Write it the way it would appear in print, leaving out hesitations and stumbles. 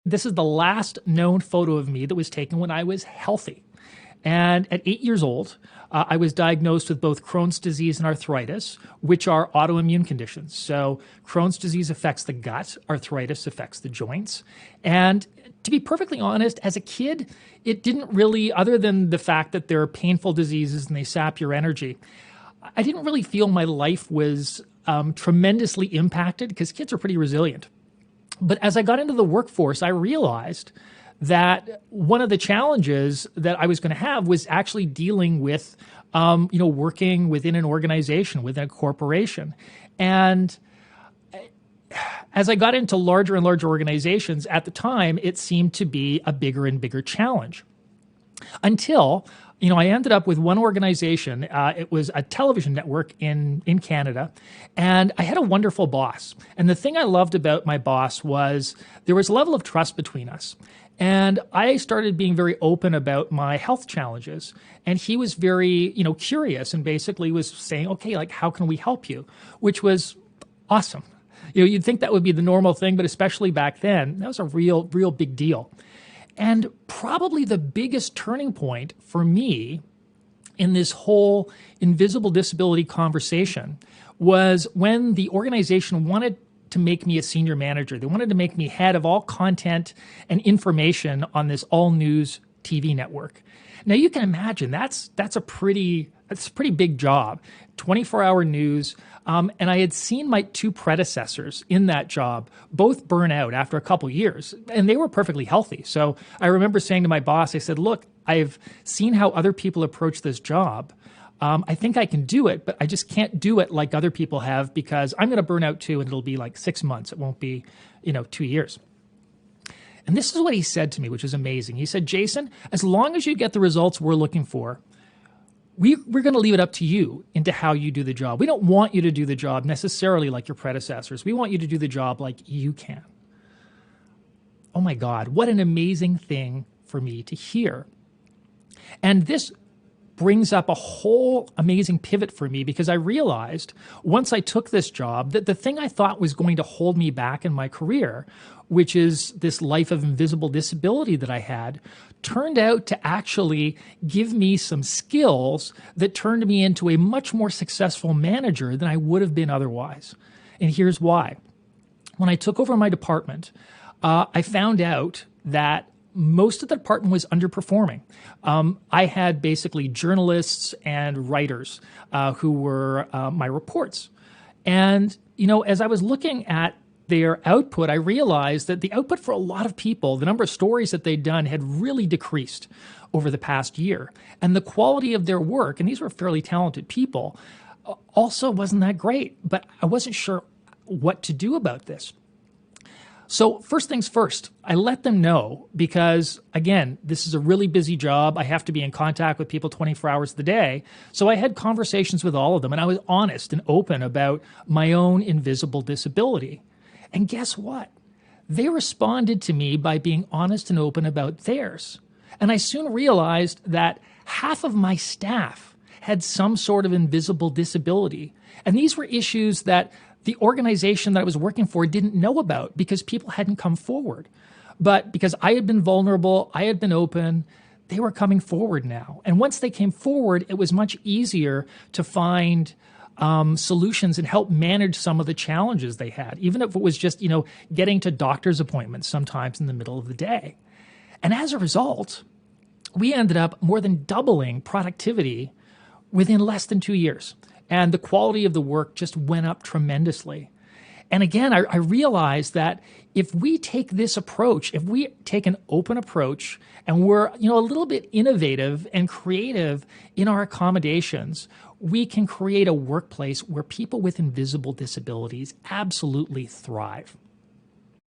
This is the last known photo of me that was taken when I was healthy. And at 8 years old, I was diagnosed with both Crohn's disease and arthritis, which are autoimmune conditions. So Crohn's disease affects the gut, arthritis affects the joints. And to be perfectly honest, as a kid, it didn't really, other than the fact that they're painful diseases and they sap your energy, I didn't really feel my life was tremendously impacted because kids are pretty resilient. But as I got into the workforce, I realized that one of the challenges that I was going to have was actually dealing with, working within an organization, within a corporation. And as I got into larger and larger organizations, at the time, it seemed to be a bigger and bigger challenge. Until, I ended up with one organization. It was a television network in Canada, and I had a wonderful boss. And the thing I loved about my boss was there was a level of trust between us. And I started being very open about my health challenges. And he was very, curious and basically was saying, okay, like, how can we help you? Which was awesome. You'd think that would be the normal thing, but especially back then, that was a real big deal. And probably the biggest turning point for me in this whole invisible disability conversation was when the organization wanted to make me a senior manager. They wanted to make me head of all content and information on this all news TV network. Now you can imagine that's a pretty big job, 24-hour news. And I had seen my two predecessors in that job both burn out after a couple years, and they were perfectly healthy. So I remember saying to my boss, I said, look, I've seen how other people approach this job. I think I can do it, but I just can't do it like other people have because I'm going to burn out too, and it'll be like 6 months. It won't be, 2 years. And this is what he said to me, which is amazing. He said, Jason, as long as you get the results we're looking for, we're going to leave it up to you into how you do the job. We don't want you to do the job necessarily like your predecessors. We want you to do the job like you can. Oh my God, what an amazing thing for me to hear. And this brings up a whole amazing pivot for me because I realized once I took this job that the thing I thought was going to hold me back in my career, which is this life of invisible disability that I had, turned out to actually give me some skills that turned me into a much more successful manager than I would have been otherwise. And here's why. When I took over my department, I found out that most of the department was underperforming. I had basically journalists and writers who were my reports. And, as I was looking at their output, I realized that the output for a lot of people, the number of stories that they'd done had really decreased over the past year. And the quality of their work, and these were fairly talented people, also wasn't that great. But I wasn't sure what to do about this. So first things first, I let them know because, again, this is a really busy job. I have to be in contact with people 24 hours a day. So I had conversations with all of them, and I was honest and open about my own invisible disability. And guess what? They responded to me by being honest and open about theirs. And I soon realized that half of my staff had some sort of invisible disability. And these were issues that the organization that I was working for didn't know about because people hadn't come forward. But because I had been vulnerable, I had been open, they were coming forward now. And once they came forward, it was much easier to find solutions and help manage some of the challenges they had, even if it was just, getting to doctor's appointments sometimes in the middle of the day. And as a result, we ended up more than doubling productivity within less than 2 years. And the quality of the work just went up tremendously. And again, I realized that if we take this approach, if we take an open approach and we're, a little bit innovative and creative in our accommodations, we can create a workplace where people with invisible disabilities absolutely thrive.